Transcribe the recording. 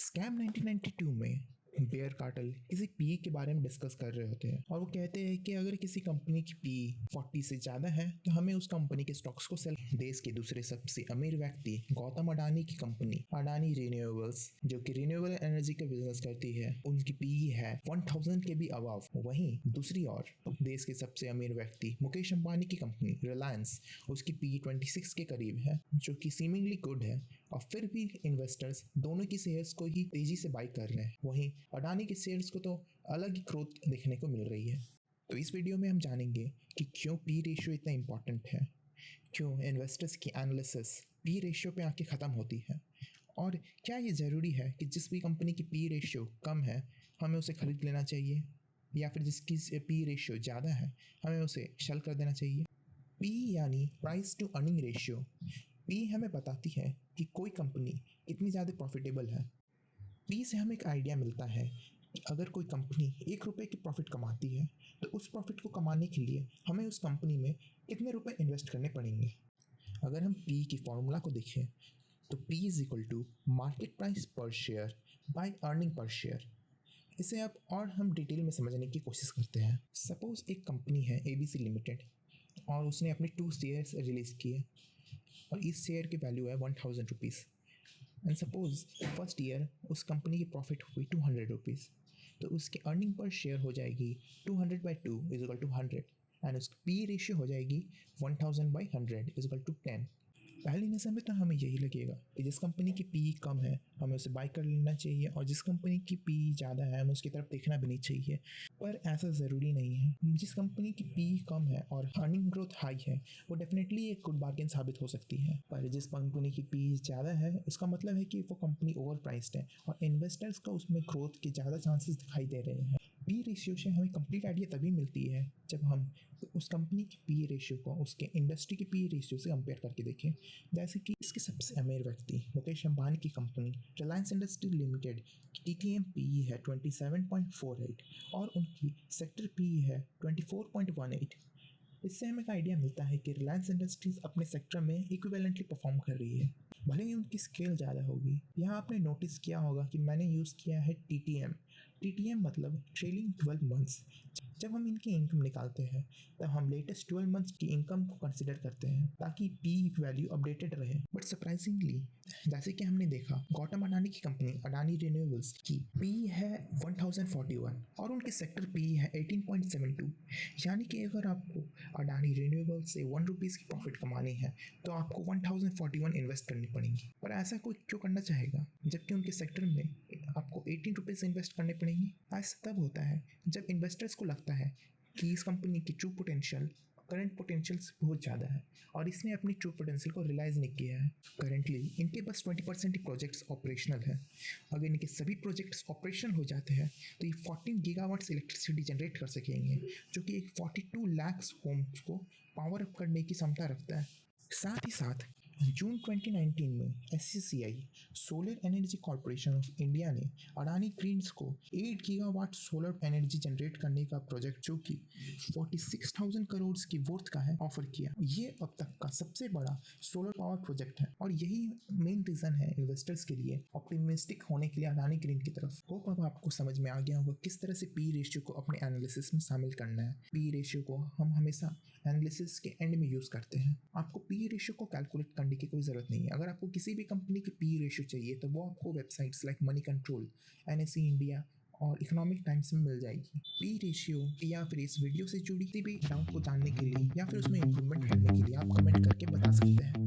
Scam 1992 में bear cartel किसी P के बारे में डिस्कस कर रहे होते हैं और वो कहते हैं कि अगर किसी कंपनी की पी 40 से ज़्यादा है तो हमें उस कंपनी के स्टॉक्स को सेल। देश के दूसरे सबसे अमीर व्यक्ति गौतम अडानी की कंपनी अडानी रिन्यूएबल्स जो कि रिन्यूएबल एनर्जी का बिजनेस करती है, उनकी पी है 1000 के भी अबव। वहीं दूसरी ओर देश के सबसे अमीर व्यक्ति मुकेश अंबानी की कंपनी रिलायंस, उसकी पी 26 के करीब है, जो कि सीमिंगली गुड है और फिर भी इन्वेस्टर्स दोनों की शेयर्स को ही तेजी से बाई कर रहे हैं। वहीं अडानी के शेयर्स को तो अलग ही ग्रोथ देखने को मिल रही है। तो इस वीडियो में हम जानेंगे कि क्यों पी रेशियो इतना इंपॉर्टेंट है, क्यों इन्वेस्टर्स की एनालिसिस पी रेशियो पे आके ख़त्म होती है, और क्या ये ज़रूरी है कि जिस भी कंपनी की पी रेशियो कम है हमें उसे खरीद लेना चाहिए, या फिर जिसकी पी रेशियो ज़्यादा है हमें उसे सेल कर देना चाहिए। पी यानी price to earning ratio. P हमें बताती है कि कोई कंपनी कितनी ज़्यादा प्रॉफिटेबल है। पी से हमें एक आइडिया मिलता है कि अगर कोई कंपनी ₹1 की प्रॉफिट कमाती है तो उस प्रॉफिट को कमाने के लिए हमें उस कंपनी में कितने रुपए इन्वेस्ट करने पड़ेंगे। अगर हम पी की फॉर्मूला को देखें तो P is equal to market price per share by earning per share. इसे अब और हम डिटेल में समझने की कोशिश करते हैं। सपोज एक कंपनी है ABC लिमिटेड और उसने अपने 2 शेयर्स रिलीज़ किए और इस शेयर की वैल्यू है 1000 rupees. And suppose first year उस कंपनी की प्रॉफिट हुई 200 रुपीज़, तो उसकी अर्निंग पर शेयर हो जाएगी 200/2 इज इक्वल टू 100 एंड उसकी पी रेशियो हो जाएगी 1000/100 इज इक्वल टू 10। पहली नज़र में तो हमें यही लगेगा कि जिस कंपनी की पी कम है हमें उसे बाय कर लेना चाहिए और जिस कंपनी की पी ज़्यादा है हमें उसकी तरफ देखना भी नहीं चाहिए। पर ऐसा ज़रूरी नहीं है। जिस कंपनी की पी कम है और अर्निंग ग्रोथ हाई है वो डेफिनेटली एक गुड बार्गेन साबित हो सकती है, पर जिस कंपनी की पी ज़्यादा है इसका मतलब है कि वो कंपनी ओवर प्राइस्ड है और इन्वेस्टर्स को उसमें ग्रोथ के ज़्यादा चांसेस दिखाई दे रहे हैं। पी रेशियो से हमें कंप्लीट आइडिया तभी मिलती है जब हम उस कंपनी की पी रेशियो को उसके इंडस्ट्री की पी रेशियो से कंपेयर करके देखें। जैसे कि इसके सबसे अमीर व्यक्ति मुकेश अंबानी की कंपनी रिलायंस इंडस्ट्री लिमिटेड की TTM पी है 27.48 और उनकी सेक्टर पी है 24.18। इससे हमें एक आइडिया मिलता है कि रिलायंस इंडस्ट्रीज अपने सेक्टर में इक्विवेलेंटली परफॉर्म कर रही है, भले ही उनकी स्केल ज़्यादा होगी। यहाँ आपने नोटिस किया होगा कि मैंने यूज़ किया है TTM मतलब ट्रेलिंग 12 मंथ्स। जब हम इनकी इनकम निकालते हैं तब हम लेटेस्ट 12 मंथ्स की इनकम को कंसिडर करते हैं ताकि पी वैल्यू अपडेटेड रहे। बट सरप्राइजिंगली जैसे कि हमने देखा गौतम अडानी की कंपनी अडानी रिन्यूएबल्स की पी है 1041 और उनकी सेक्टर पी है 18.72। यानी कि अगर आपको अडानी रिन्यूएबल्स से ₹1 की प्रॉफिट कमानी है तो आपको 1041 इन्वेस्ट करनी पड़ेगी। पर ऐसा कोई क्यों करना चाहेगा जबकि उनके सेक्टर में आपको ₹18 इन्वेस्ट करने पड़ेंगे। ऐसा तब होता है जब इन्वेस्टर्स को लगता है कि इस कंपनी की ट्रू पोटेंशियल करंट पोटेंशियल से बहुत ज़्यादा है और इसने अपनी ट्रू पोटेंशियल को रियलाइज़ नहीं किया है। करेंटली इनके पास 20% ही प्रोजेक्ट्स ऑपरेशनल है। अगर इनके सभी प्रोजेक्ट्स ऑपरेशनल हो जाते हैं तो ये 14 गीगावाट्स इलेक्ट्रिसिटी जनरेट कर सकेंगे, जो कि एक 42 लाख होम्स को पावर अप करने की क्षमता रखता है। साथ ही साथ जून 2019 में SCCI solar energy corporation of India ने अडानी ग्रीन्स को 8 गीगावाट सोलर एनर्जी जनरेट करने का प्रोजेक्ट जो कि 46,000 करोड़ की वर्थ का है ऑफर किया। ये अब तक का सबसे बड़ा सोलर पावर प्रोजेक्ट है और यही मेन रीज़न है इन्वेस्टर्स के लिए ऑप्टिमिस्टिक होने के लिए अडानी ग्रीन की तरफ। होप अब आपको समझ में आ गया होगा किस तरह से पी रेशियो को अपने एनालिसिस में शामिल करना है। पी रेशियो को हम हमेशा एनालिसिस के एंड में यूज़ करते हैं। आपको पी रेशियो को कैलकुलेट करने की कोई ज़रूरत नहीं है। अगर आपको किसी भी कंपनी की पी रेशियो चाहिए तो वो आपको websites like money control, NSE India और इकोनॉमिक टाइम्स में मिल जाएगी। पी रेशियो या फिर इस वीडियो से जुड़ी किसी भी डाउट को जानने के लिए या फिर उसमें इम्प्रूवमेंट करने के लिए आप कमेंट करके बता सकते हैं।